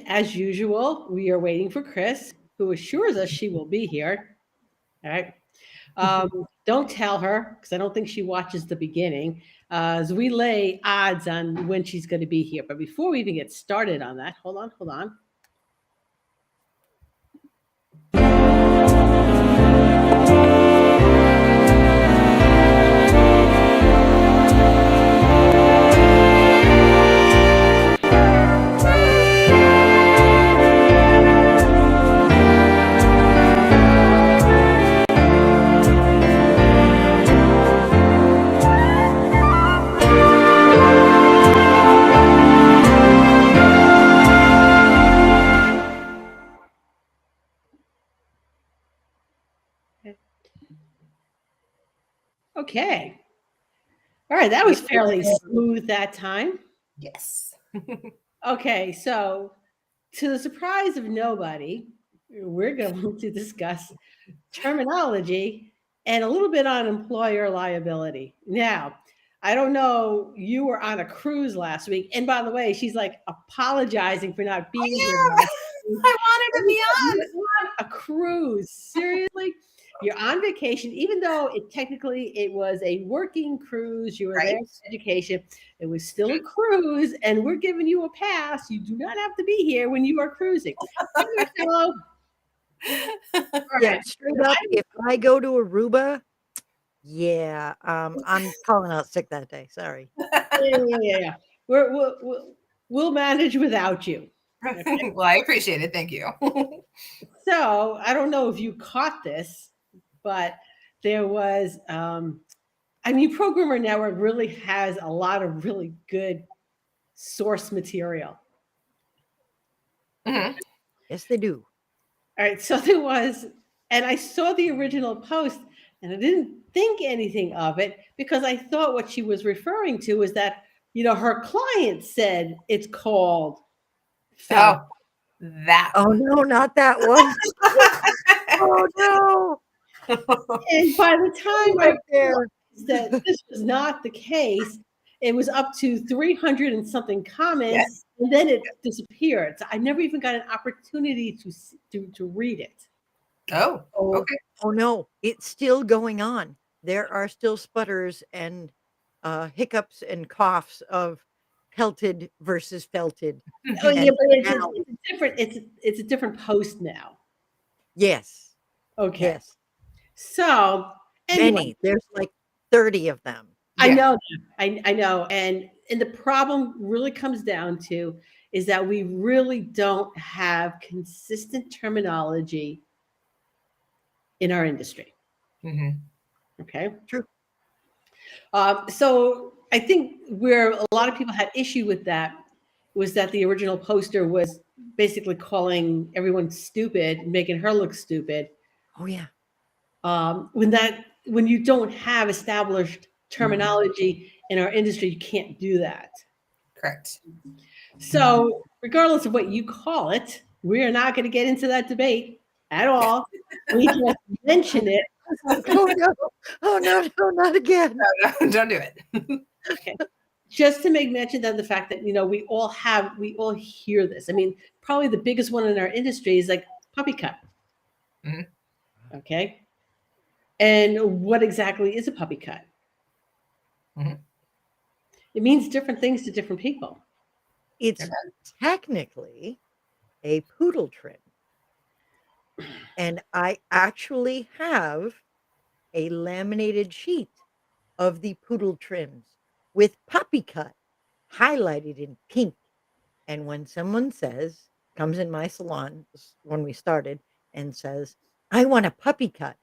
as usual, we are waiting for Chris, who assures us she will be here. All right. Don't tell her because I don't think she watches the beginning. As we lay odds on when she's going to be here. But before we even get started on that, hold on, hold on. Okay. All right, that was fairly smooth that time. Yes. Okay, so to the surprise of nobody, we're going to discuss terminology and a little bit on employer liability. Now, I don't know, you were on a cruise last week. And by the way, she's like apologizing for not being here I am. last week. I wanted to be on. You're on a cruise. Seriously? You're on vacation, even though it was a working cruise. You were there Right. for education. It was still a cruise, and we're giving you a pass. You do not have to be here when you are cruising. Come here, fellow. All Yeah, right. straight up, if I go to Aruba, yeah, I'm calling out sick that day. Sorry. Yeah. We'll manage without you. Okay. Well, I appreciate it. Thank you. So I don't know if you caught this, but there was, Programmer Network really has a lot of really good source material. Mhm. Yes, they do. All right. So there was, and I saw the original post and I didn't think anything of it because I thought what she was referring to was that, her client said it's called felt. Oh, that Oh one. no, not that one. Oh no. And by the time I Right there. realized that this was not the case, it was up to 300 and something comments, Yes. and then it disappeared. So I never even got an opportunity to read it. Oh, Oh, okay. oh no, it's still going on. There are still sputters and hiccups and coughs of pelted versus felted. Oh yeah, And but now, it's a different it's a different post now. yes, Okay, yes, so anyway, many. There's like 30 of them. I Yeah. know that. I know, and the problem really comes down to is that we really don't have consistent terminology in our industry. Mhm. Okay. True. So I think where a lot of people had issue with that was that the original poster was basically calling everyone stupid, making her look stupid. Oh yeah. When you don't have established terminology in our industry, you can't do that. Correct. So regardless of what you call it, we are not going to get into that debate at all. We just mention it. Oh no. Oh no, no, not again. No, don't do it. Okay. Just to make mention of the fact that we all hear this. I mean, probably the biggest one in our industry is like puppy cut. Mhm. Okay. And what exactly is a puppy cut? Mhm. It means different things to different people. It's technically a poodle trim. And I actually have a laminated sheet of the poodle trims with puppy cut highlighted in pink. And when someone comes in my salon when we started and says, I want a puppy cut,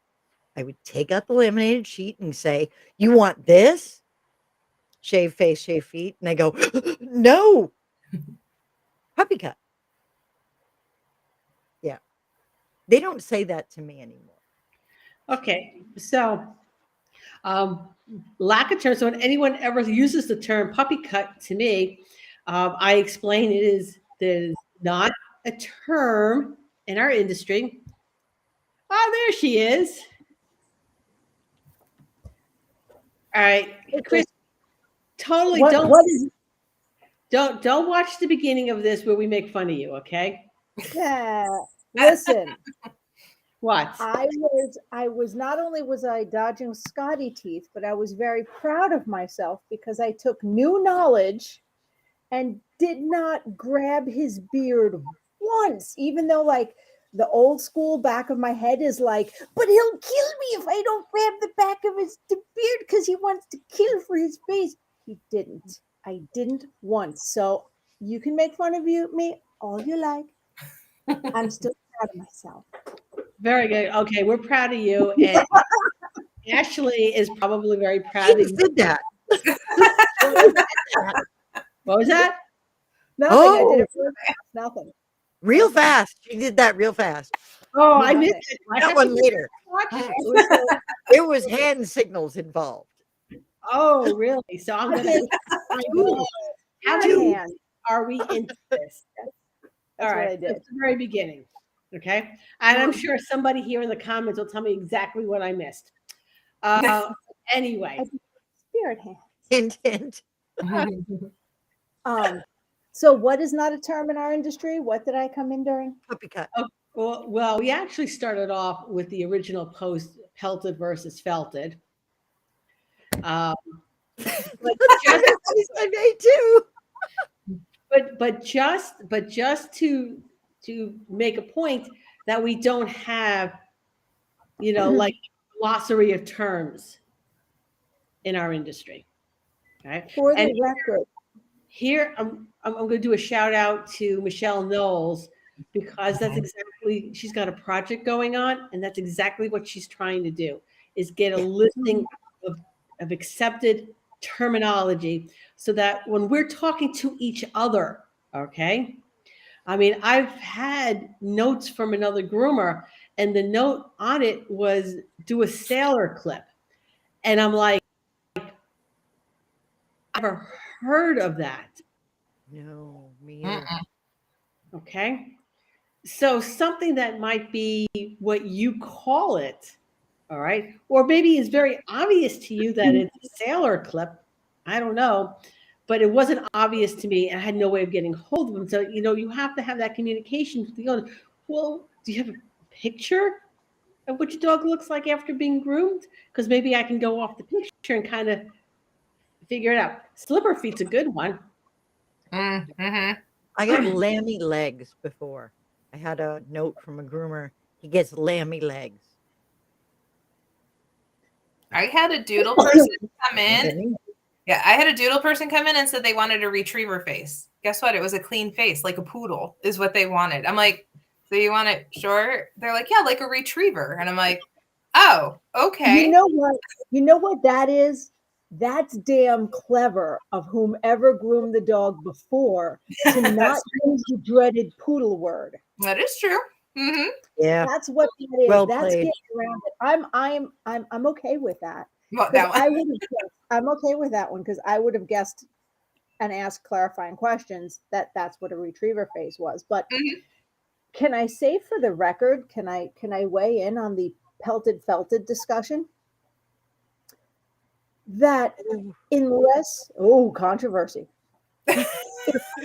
I would take out the laminated sheet and say, you want this? Shave face, shave feet. And I go, no, puppy cut. Yeah. They don't say that to me anymore. Okay. So um, lack of terms. So when anyone ever uses the term puppy cut to me, I explain there's not a term in our industry. Oh, there she is. All right, Chris. Totally What is don't watch the beginning of this where we make fun of you, okay? Yeah. Listen, What? I was not only was I dodging Scotty teeth, but I was very proud of myself because I took new knowledge and did not grab his beard once, even though like the old school back of my head is like, but he'll kill me if I don't grab the back of his beard because he wants to kill for his face. He didn't. I didn't once. So you can make fun of me all you like. I'm still proud of myself. Very good. Okay, we're proud of you, and Ashley is probably very proud She of you. did that. What was that? Nothing. I did Oh, it real fast. Nothing. real fast. She did that real fast. Oh, I Nothing. missed it. I That have one to later. watch. There was hand signals involved. Oh, really? So I'm gonna. Ooh, How Two many hands. are we into this? That's All what right, I did. that's the very beginning. Okay, and I'm sure somebody here in the comments will tell me exactly what I missed. Anyway, I did spirit hand. hint, hint. So what is not a term in our industry? What did I come in during? Puppy cut. well, we actually started off with the original post, pelted versus felted. But just, She said me too. but just to make a point that we don't have, like glossary of terms in our industry. Okay. For And the record, here I'm going to do a shout out to Michelle Knowles because that's exactly, she's got a project going on, and that's exactly what she's trying to do, is get a listing of accepted terminology so that when we're talking to each other, okay, I mean, I've had notes from another groomer, and the note on it was do a sailor clip. And I'm like, I've never heard of that. No, me either. Okay. So something that might be what you call it, all right, or maybe is very obvious to you that it's a sailor clip. I don't know, but it wasn't obvious to me, and I had no way of getting hold of them. So you have to have that communication with the owner. Well, do you have a picture of what your dog looks like after being groomed? Because maybe I can go off the picture and kind of figure it out. Slipper feet's a good one. Mm-hmm. I got lammy legs before. I had a note from a groomer. He gets lammy legs. I had a doodle person come in. Yeah, I had a doodle person come in and said they wanted a retriever face. Guess what? It was a clean face, like a poodle is what they wanted. I'm like, so you want it short? They're like, yeah, like a retriever. And I'm like, oh, okay. you know what? You know what that is? That's damn clever of whomever groomed the dog before to not use the dreaded poodle word. That is true. Mm-hmm. Yeah. That's what that is. Well That's played. getting around it. I'm okay with that. Well, 'Cause that one. I would have guessed, I'm okay with that one because I would have guessed and asked clarifying questions that's what a retriever face was. But Mhm. can I say for the record, can I weigh in on the pelted felted discussion? That unless controversy. Unless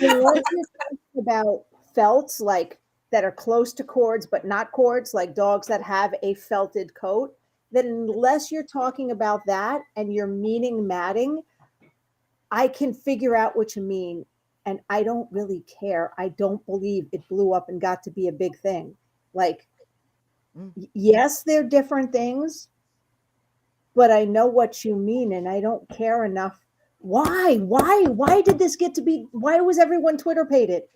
you're talking about felts like that are close to cords but not cords, like dogs that have a felted coat, then unless you're talking about that and you're meaning matting, I can figure out what you mean, and I don't really care. I don't believe it blew up and got to be a big thing. Like, yes, they're different things, but I know what you mean, and I don't care enough. Why did this get to be? Why was everyone Twitter paid it?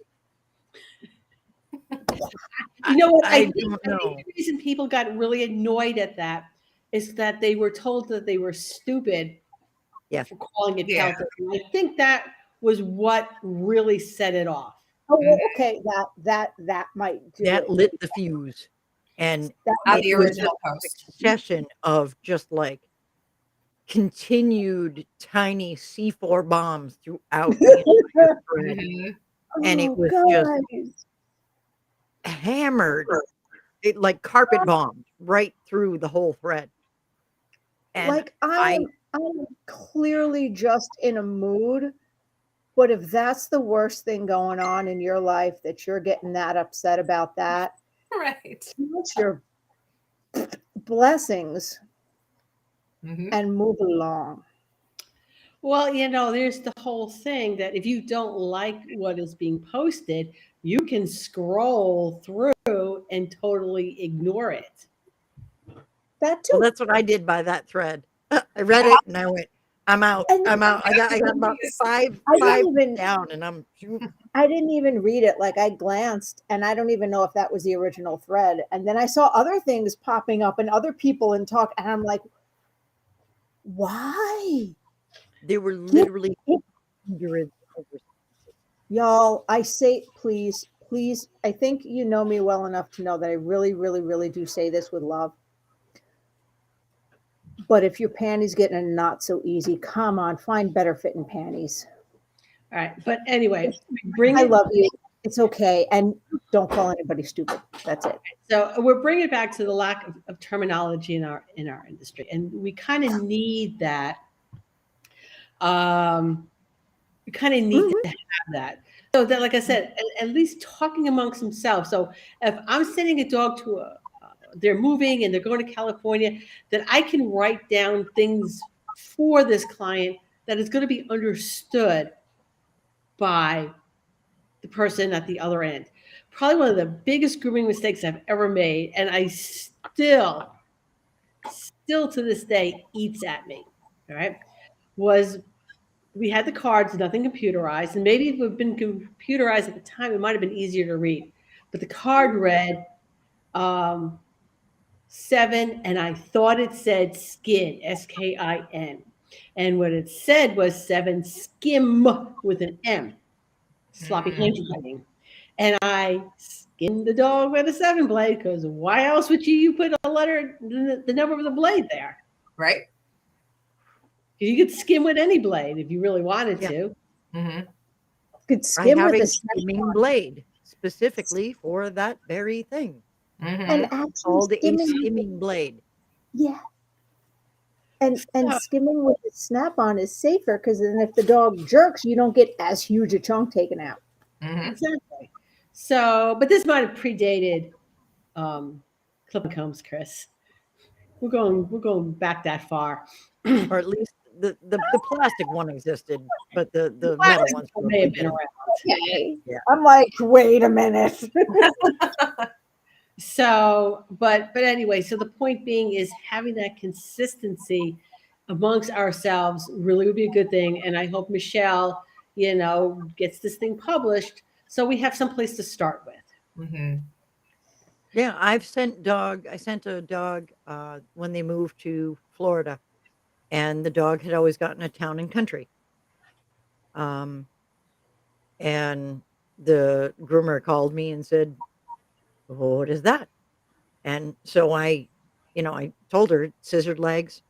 You know what? I think don't know. the reason people got really annoyed at that is that they were told that they were stupid Yeah. for calling it Yeah. pelted. And I think that was what really set it off. Oh, well, okay, that might do That it. lit the fuse. And That On might the it do was it. original a post. succession of just like continued tiny C4 bombs throughout the entire thread. Mhm. And it Oh, was guys. hammered, it like carpet bombed right through the whole thread. And Like I'm clearly just in a mood But if that's the worst thing going on in your life, that you're getting that upset about that, Right. count your blessings Mhm. and move along. Well, there's the whole thing that if you don't like what is being posted, you can scroll through and totally ignore it. That Well, too. that's what I did by that thread. I read it and I went, I'm out. And I'm out. I got about five I didn't even down, and I didn't even read it. Like I glanced and I don't even know if that was the original thread. And then I saw other things popping up and other people and talk. And I'm like, why? they were Get literally it. hundreds of Y'all, I say, please, please, I think you know me well enough to know that I really, really, really do say this with love. But if your panties getting a not so easy, come on, find better fitting panties. All right. But anyway, we bring I it. love you. It's okay. And don't call anybody stupid. That's it. So we're bringing it back to the lack of terminology in our industry, and we kind of need that. We kind of need Mhm. to have that. So that, like I said, at least talking amongst themselves. So if I'm sending a dog to they're moving and they're going to California, that I can write down things for this client that is going to be understood by the person at the other end. Probably one of the biggest grooming mistakes I've ever made, and I still to this day eats at me. All right, was we had the cards, nothing computerized, and maybe if it had been computerized at the time, it might have been easier to read. But the card read 7, and I thought it said skin, SKIN. And what it said was 7 skim with an M, sloppy handwriting. And I skinned the dog with a 7 blade because why else would you put a letter, the number of the blade there? Right. You could skim with any blade if you really wanted Yeah. to. Mhm. Could I skim have with a a skimming blade specifically for that very thing. and Mhm. actually Called a skimming. skimming blade. Yeah. And So- skimming with the snap on is safer because then if the dog jerks, you don't get as huge a chunk taken out. Mhm. Exactly. So, but this might have predated clip and combs, Chris. We're going back that far. Or at least the plastic one existed, but the metal Plastic ones may have been didn't. around. Okay. Yeah. I'm like, wait a minute. So, but anyway, so the point being is having that consistency amongst ourselves really would be a good thing. And I hope Michelle, gets this thing published so we have some place to start with. Mhm. Yeah, I sent a dog when they moved to Florida, and the dog had always gotten a town and country. And the groomer called me and said, "What is that?" And so I told her scissored legs,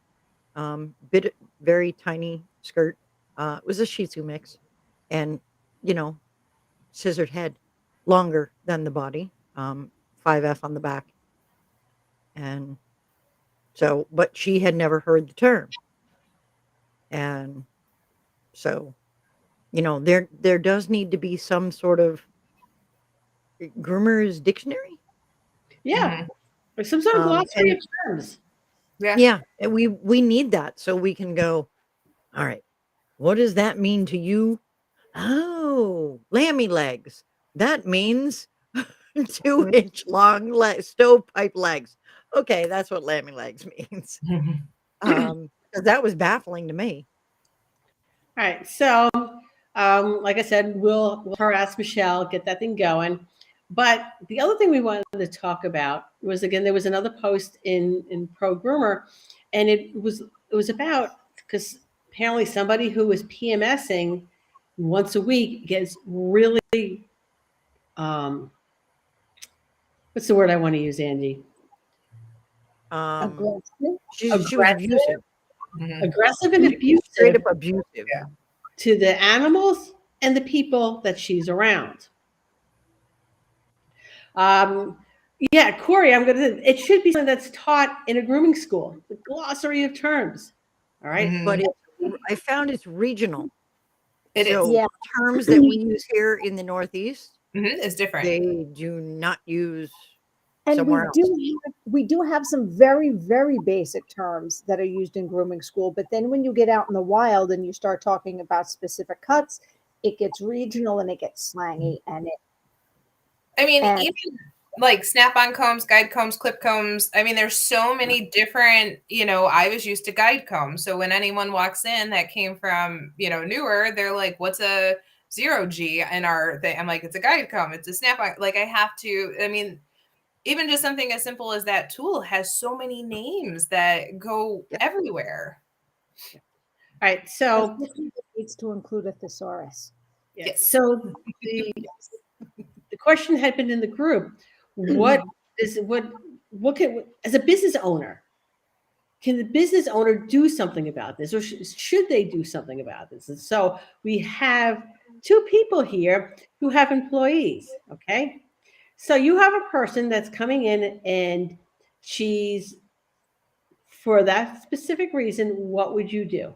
very tiny skirt. It was a Shih Tzu mix, and you know, scissored head, longer than the body, 5F on the back, and so, but she had never heard the term, and so there does need to be some sort of groomer's dictionary. Yeah. Mhm. Or some sort of glossary And of terms. Yeah. yeah, and we need that so we can go, all right, what does that mean to you? Oh, lammy legs. That means 2-inch long stovepipe legs. Okay, that's what lammy legs means. Mhm. 'Cause that was baffling to me. All right. So, like I said, we'll harass Michelle, get that thing going. But the other thing we wanted to talk about was, again, there was another post in Pro Groomer, and it was about, because apparently somebody who was PMSing once a week gets really, what's the word I want to use, Angie? Um, Aggressive. she was abusive, Mhm. Aggressive and straight abusive up abusive. Yeah. to the animals and the people that she's around. Um, yeah, Corey, it should be something that's taught in a grooming school, the glossary of terms. All right. Mhm. But I found it's regional. It is. So Yeah. terms that we use here in the Northeast, It's different. they do not use And somewhere else. we do have some very, very basic terms that are used in grooming school. But then when you get out in the wild and you start talking about specific cuts, it gets regional and it gets slangy. And I mean, And- even like snap-on combs, guide combs, clip combs. I mean, there's so many different, I was used to guide combs. So when anyone walks in that came from, newer, they're like, what's a 0G in our thing? I'm like, it's a guide comb. It's a snap-on. Like I mean, even just something as simple as that tool has so many names that go everywhere. All right. So it needs to include a thesaurus. Yes. So the question had been in the group, what can, as a business owner, can the business owner do something about this, or should they do something about this? And so we have two people here who have employees. Okay, so you have a person that's coming in and she's, for that specific reason, what would you do?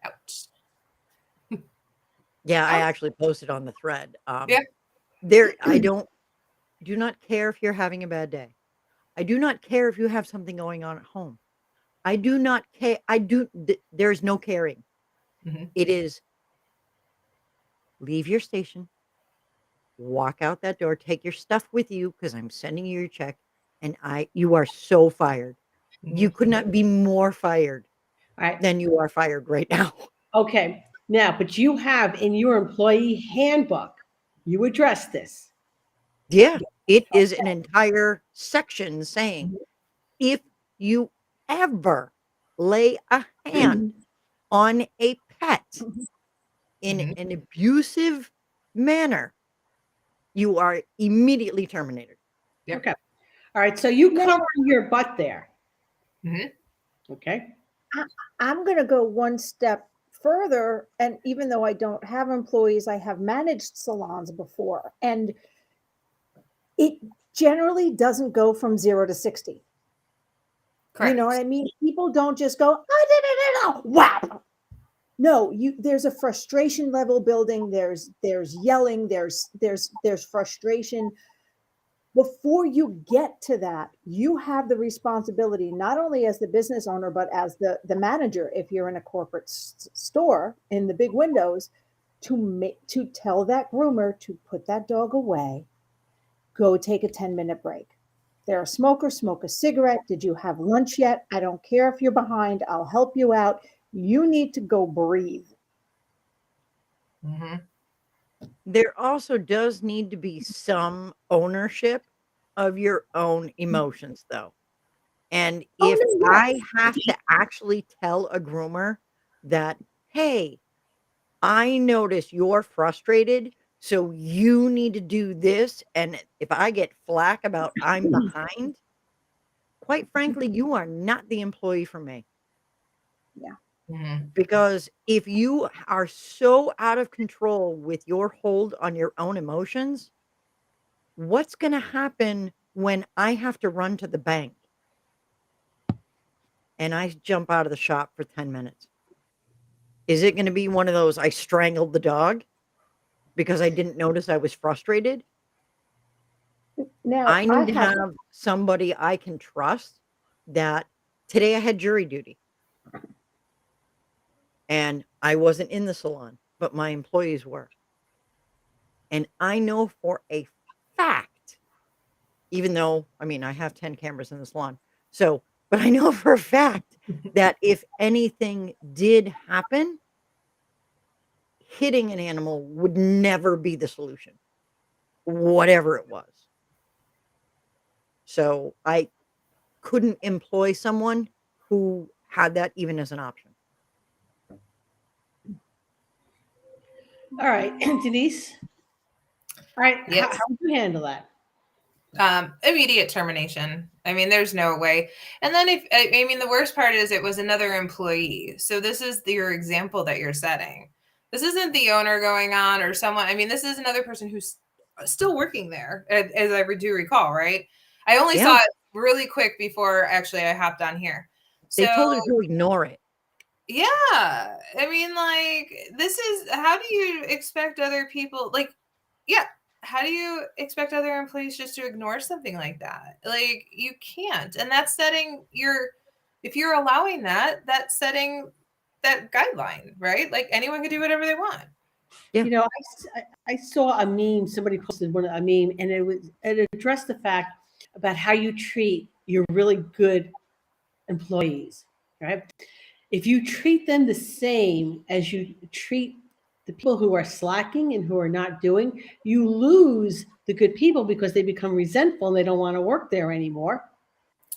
Ouch. Yeah, I actually posted on the thread. Yeah. I do not care if you're having a bad day. I do not care if you have something going on at home. I do not care. There's no caring. Mhm. It is leave your station, walk out that door, take your stuff with you because I'm sending you your check, and you are so fired. You could not be more fired All right. than you are fired right now. Okay. Now, but you have in your employee handbook, you address this. Yeah, it is an entire section saying if you ever lay a hand on a pet in Mhm. an abusive manner, you are immediately terminated. Yep. Okay. All right. So you Now- cover your butt there. Mhm. Okay. I'm going to go one step further. And even though I don't have employees, I have managed salons before. And it generally doesn't go from 0 to 60. Correct. You know what I mean? People don't just go, oh, wow. No, there's a frustration level building. There's yelling. There's frustration. Before you get to that, you have the responsibility, not only as the business owner, but as the manager, if you're in a corporate store in the big windows, to tell that groomer to put that dog away, go take a 10-minute break. They're a smoker, smoke a cigarette. Did you have lunch yet? I don't care if you're behind. I'll help you out. You need to go breathe. Mhm. There also does need to be some ownership of your own emotions, though. And Oh, if no, yeah. I have to actually tell a groomer that, hey, I notice you're frustrated, so you need to do this. And if I get flack about I'm behind, quite frankly, you are not the employee for me. Mhm. Because if you are so out of control with your hold on your own emotions, what's going to happen when I have to run to the bank and I jump out of the shop for 10 minutes? Is it going to be one of those I strangled the dog because I didn't notice I was frustrated? Now, I need to have somebody I can trust. That today I had jury duty and I wasn't in the salon, but my employees were. And I know for a fact, even though, I mean, I have 10 cameras in the salon. So, but I know for a fact that if anything did happen, hitting an animal would never be the solution, whatever it was. So I couldn't employ someone who had that even as an option. All right. Denise. All right. Yes. How would you handle that? Immediate termination. I mean, there's no way. And then I mean, the worst part is it was another employee. So this is your example that you're setting. This isn't the owner going on or someone. I mean, this is another person who's still working there, as I do recall, right? I only saw it really quick before actually I hopped on here. So They told her to ignore it. Yeah. I mean, like, this is, how do you expect other people, like, yeah, how do you expect other employees just to ignore something like that? Like, you can't. And that's setting if you're allowing that, that's setting that guideline, right? Like, anyone can do whatever they want. Yeah. You know, I saw a meme. Somebody posted a meme, and it addressed the fact about how you treat your really good employees, right? If you treat them the same as you treat the people who are slacking and who are not doing, you lose the good people because they become resentful and they don't want to work there anymore.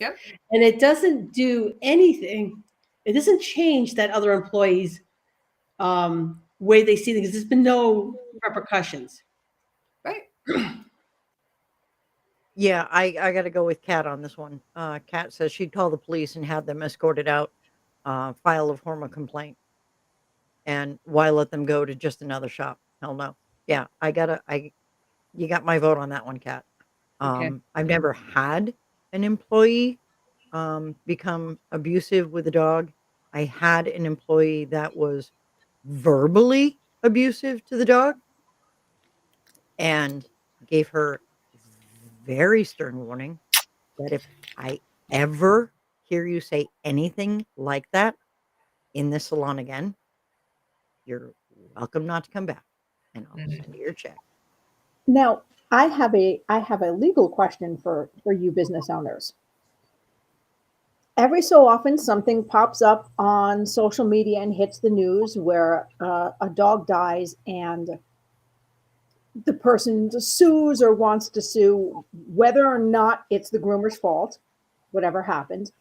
Yep. And it doesn't do anything. It doesn't change that other employees' way they see things. There's been no repercussions. Right. Yeah, I got to go with Kat on this one. Kat says she'd call the police and have them escorted out, file a formal complaint. And why let them go to just another shop? Hell no. Yeah, you got my vote on that one, Kat. Okay. I've never had an employee become abusive with a dog. I had an employee that was verbally abusive to the dog and gave her very stern warning that if I ever hear you say anything like that in this salon again, you're welcome not to come back, and I'll Mhm. send you your check. Now, I have a legal question for you business owners. Every so often, something pops up on social media and hits the news where a dog dies and the person sues or wants to sue, whether or not it's the groomer's fault, whatever happened.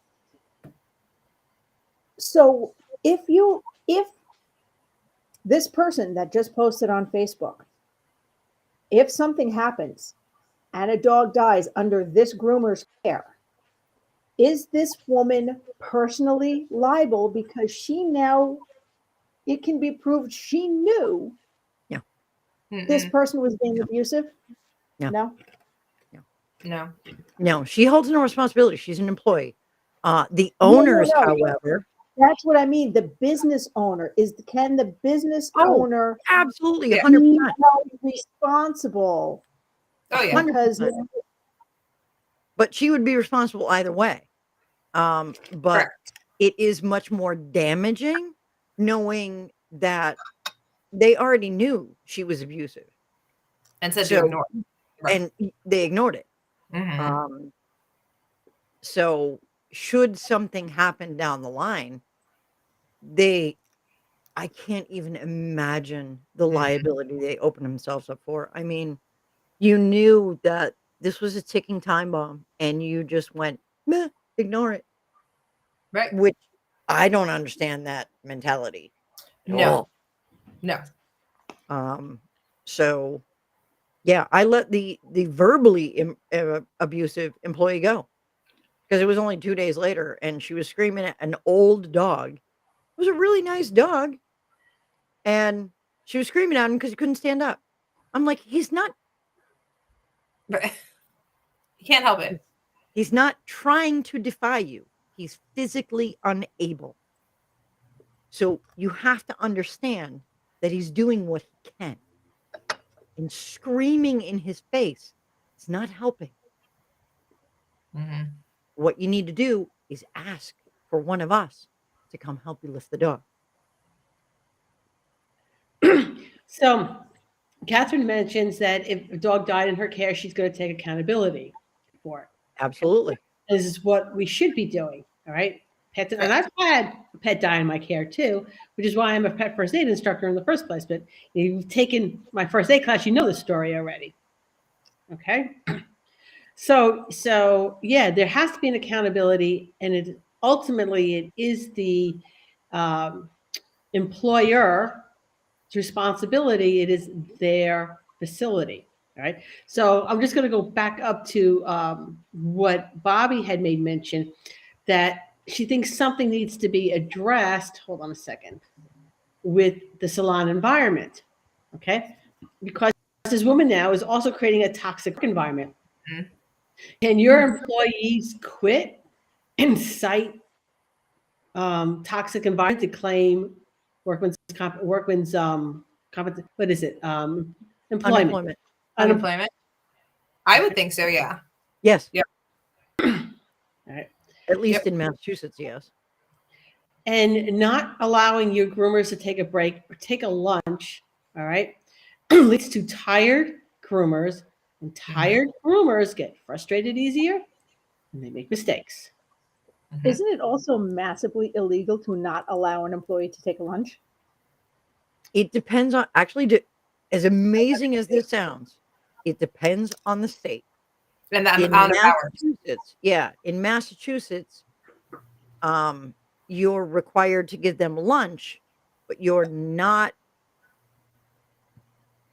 So if this person that just posted on Facebook, if something happens and a dog dies under this groomer's care, is this woman personally liable because it can be proved she knew Yeah. this Mm-mm. person was being abusive? No. No? No. No, she holds no responsibility. She's an employee. The No, no, owners, no. however, That's what I mean. The business owner can the business oh, owner absolutely, Yeah. 100%, be held responsible? Oh, yeah. Because 100%. But she would be responsible either way. But Correct. it is much more damaging knowing that they already knew she was abusive. And said to So, ignore. Right. and they ignored it. Mhm. So should something happen down the line, they I can't even imagine the Mhm. liability they open themselves up for. I mean, you knew that this was a ticking time bomb and you just went, "Meh, ignore it," Right. which I don't understand that mentality at No. all. No. So yeah, I let the verbally abusive employee go because it was only 2 days later and she was screaming at an old dog. It was a really nice dog, and she was screaming at him because he couldn't stand up. I'm like, he's not Right. You can't help it. he's not trying to defy you. He's physically unable. So you have to understand that he's doing what he can. And screaming in his face is not helping. Mhm. What you need to do is ask for one of us to come help you lift the dog. So Catherine mentions that if a dog died in her care, she's going to take accountability for it. Absolutely. This is what we should be doing. All right. Pets, and I've had a pet die in my care too, which is why I'm a pet first aid instructor in the first place. But you've taken my first aid class, you know the story already. Okay. So yeah, there has to be an accountability, and it is the um, employer's responsibility. It is their facility. All right. So I'm just going to go back up to what Bobby had made mention, that she thinks something needs to be addressed. Hold on a second. With the salon environment. Okay. Because this woman now is also creating a toxic environment. Mhm. Can your employees quit and cite toxic environment to claim workman's what is it? Employment. Unemployment. Unemployment. I would think so. Yeah. Yes. Yep. All right. At least in Massachusetts, yes. And not allowing your groomers to take a break or take a lunch, all right, leads to tired groomers, and tired groomers get frustrated easier and they make mistakes. Isn't it also massively illegal to not allow an employee to take a lunch? It depends on actually, as amazing as this sounds, it depends on the state. And the In amount of hours. Massachusetts, yeah, in Massachusetts, you're required to give them lunch, but you're not.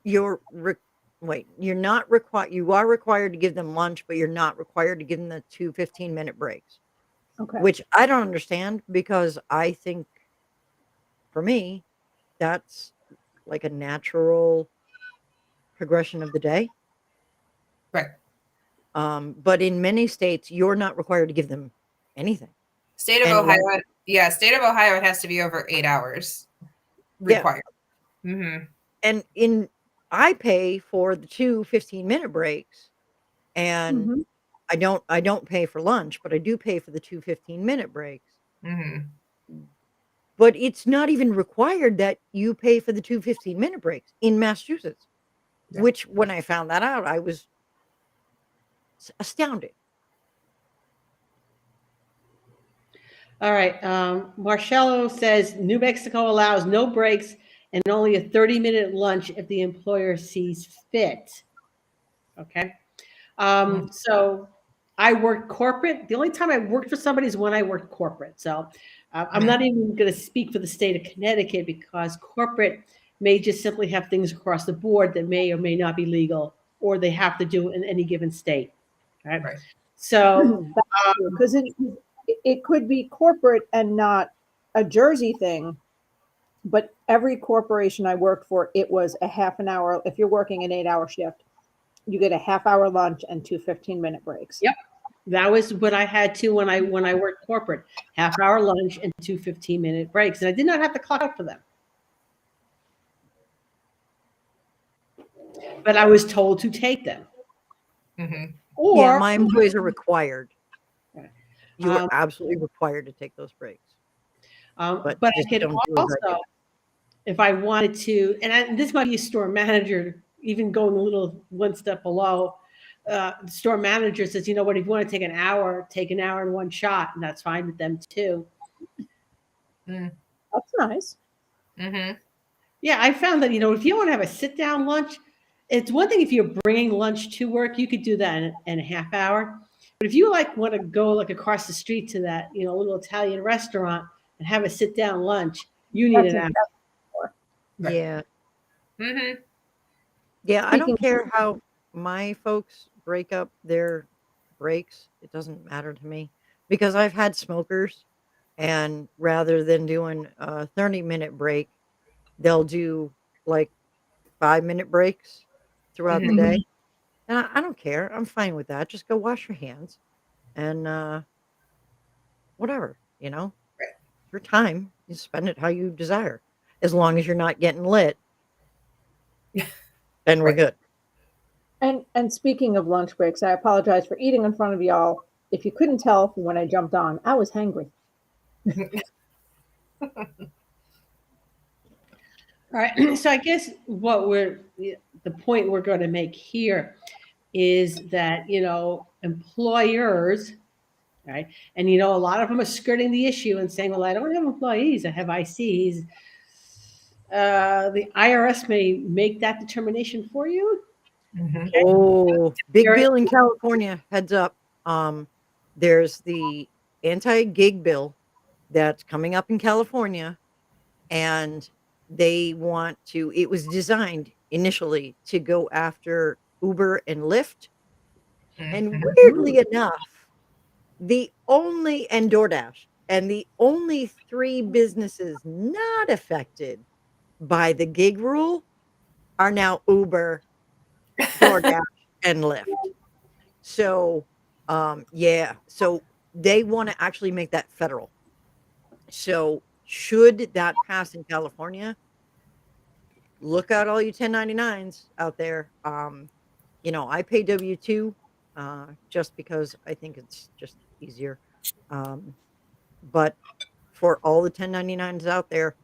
Wait, you're not required. You are required to give them lunch, but you're not required to give them the 2 15-minute breaks. Okay. Which I don't understand, because I think, for me, that's like a natural progression of the day. Right. But in many states, you're not required to give them anything. State of Ohio. Yeah. State of Ohio, it has to be over 8 hours required. Yeah. And I pay for the 2 15-minute breaks, and I don't pay for lunch, but I do pay for the 2 15-minute breaks. But it's not even required that you pay for the 2 15-minute breaks in Massachusetts, which when I found that out, I was astounded. All right. Marcello says New Mexico allows no breaks and only a 30-minute lunch if the employer sees fit. Okay. So I worked corporate. The only time I worked for somebody is when I worked corporate. So I'm not even going to speak for the state of Connecticut, because corporate may just simply have things across the board that may or may not be legal, or they have to do in any given state. Right. So because it could be corporate and not a Jersey thing, but every corporation I worked for, it was a half an hour. If you're working an 8-hour shift, you get a half-hour lunch and 2 15-minute breaks. Yep. That was what I had too when I worked corporate. Half-hour lunch and 2 15-minute breaks. And I did not have to clock out for them. But I was told to take them. Or yeah, my employees are required. You are absolutely required to take those breaks. But I could also, if I wanted to, and this might be a store manager, even going a little one step below, the store manager says, you know what, if you want to take an hour in one shot, and that's fine with them too. That's nice. Yeah, I found that, if you want to have a sit down lunch, it's one thing if you're bringing lunch to work, you could do that in a half hour. But if you want to go across the street to that, little Italian restaurant and have a sit down lunch, you need an hour. Yeah. Yeah, I don't care how my folks break up their breaks. It doesn't matter to me, because I've had smokers, and rather than doing a 30-minute break, they'll do 5-minute breaks throughout the day. And I don't care. I'm fine with that. Just go wash your hands and whatever, your time, you spend it how you desire, as long as you're not getting lit. Then we're good. And speaking of lunch breaks, I apologize for eating in front of y'all. If you couldn't tell from when I jumped on, I was hangry. All right. So I guess the point we're going to make here is that, employers, right? And, a lot of them are skirting the issue and saying, well, I don't have employees, I have ICs. The IRS may make that determination for you. Okay. Oh, big bill in California. Heads up. There's the anti-gig bill that's coming up in California, and they want to, it was designed initially to go after Uber and Lyft. And weirdly enough, and DoorDash, and the only 3 businesses not affected by the gig rule are now Uber, DoorDash, and Lyft. So, so they want to actually make that federal. So should that pass in California, look out all you 1099s out there. I pay W-2 just because I think it's just easier. But for all the 1099s out there,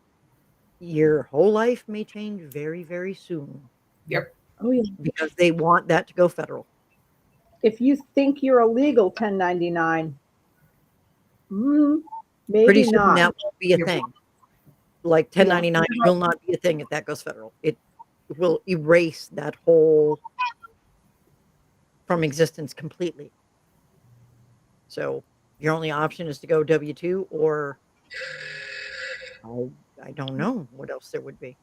your whole life may change very, very soon Yep. Oh yeah. because they want that to go federal. If you think you're a legal 1099, Pretty maybe soon not. that won't be a Yep. thing. Like Yeah. 1099 will not be a thing if that goes federal. It will erase that whole from existence completely. So your only option is to go W-2 or I don't know what else there would be.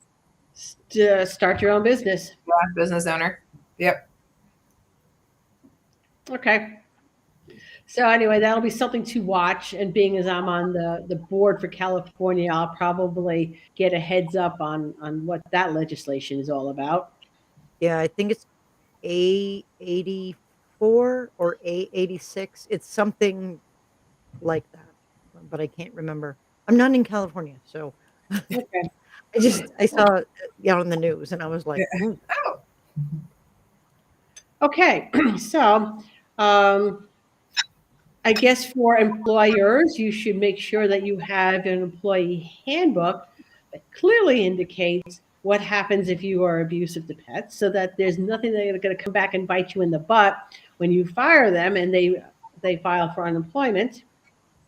Start your own business. Yeah, business owner. Yep. Okay. So anyway, that'll be something to watch. And being as I'm on the board for California, I'll probably get a heads up on what that legislation is all about. Yeah, I think it's A84 or A86. It's something like that, but I can't remember. I'm not in California, so Okay. I saw it on the news and I was like, Yeah. "Ooh, Oh. Okay. So I guess for employers, you should make sure that you have an employee handbook that clearly indicates what happens if you are abusive to pets, so that there's nothing that are going to come back and bite you in the butt when you fire them and they file for unemployment,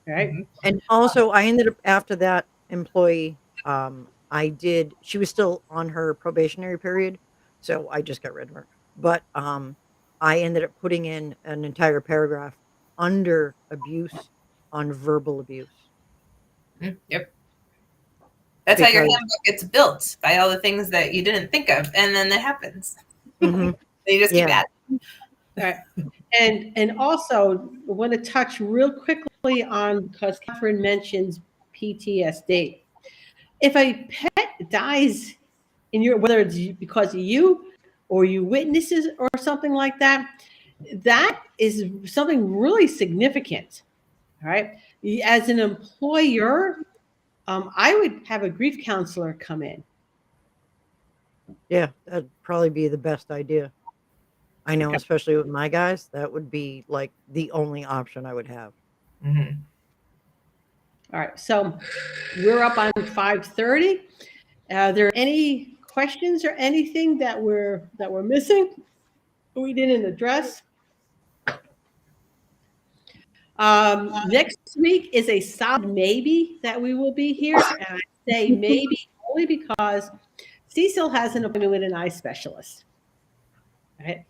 right? Mhm. And also, I ended up after that employee, she was still on her probationary period, so I just got rid of her. But I ended up putting in an entire paragraph under abuse on verbal abuse Yep. That's how your because handbook gets built, by all the things that you didn't think of, and then it happens. Mhm, They just keep yeah, adding. Right. And also I want to touch real quickly on, because Catherine mentions PTSD. If a pet dies in your, whether it's because of you or you witnesses or something like that, that is something really significant. All right. As an employer, I would have a grief counselor come in. yeah, that'd probably be the best idea. I know, Okay. especially with my guys, that would be like the only option I would have. Mhm. All right. So we're up on 5:30. Are there any questions or anything that we're missing we didn't address? Next week is a solid maybe that we will be here, and I say maybe only because Cecil has an appointment with an eye specialist, right?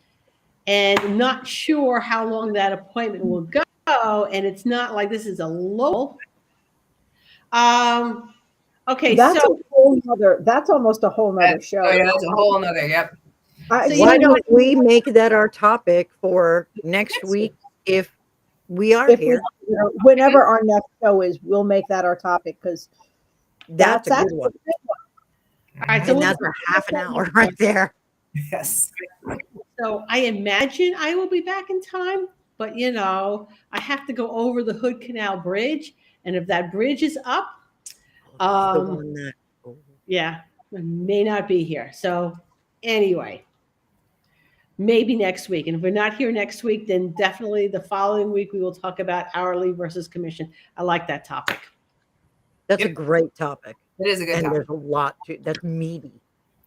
And not sure how long that appointment will go, and it's not like this is a local. Okay, That's so a whole nother. That's almost a whole nother show. Oh yeah, that's a whole nother. Yep. So Why you know don't we make that our topic for next week if we are if we, here? whenever our next show is, we'll make that our topic because That's a good actually one. all right, so And we'll, that's a half an hour right there. Yes. so I imagine I will be back in time, but I have to go over the Hood Canal Bridge, and if that bridge is up, Oh, that's the um, one that. Oh. yeah, I may not be here. So anyway, maybe next week. And if we're not here next week, then definitely the following week we will talk about hourly versus commission. I like that topic. That's a Yep. great topic. It is a good And topic. there's a lot to that's meaty.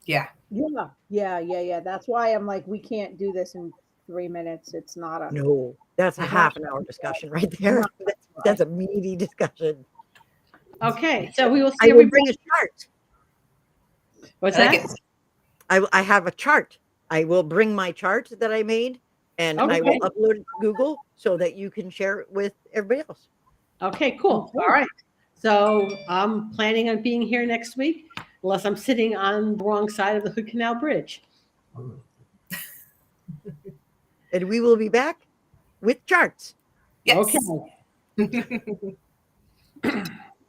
Yeah. Yeah. That's why I'm like, we can't do this in 3 minutes. It's not a. No, that's a Uh-huh. half an hour discussion right there. That's a meaty discussion. Okay, so we will see I will everybody. bring a chart. What's I like that? it. I have a chart. I will bring my chart that I made and I will Okay. upload it to Google so that you can share it with everybody else. Okay, cool. All right. So I'm planning on being here next week, unless I'm sitting on the wrong side of the Hood Canal Bridge. And we will be back with charts. Yes. Okay.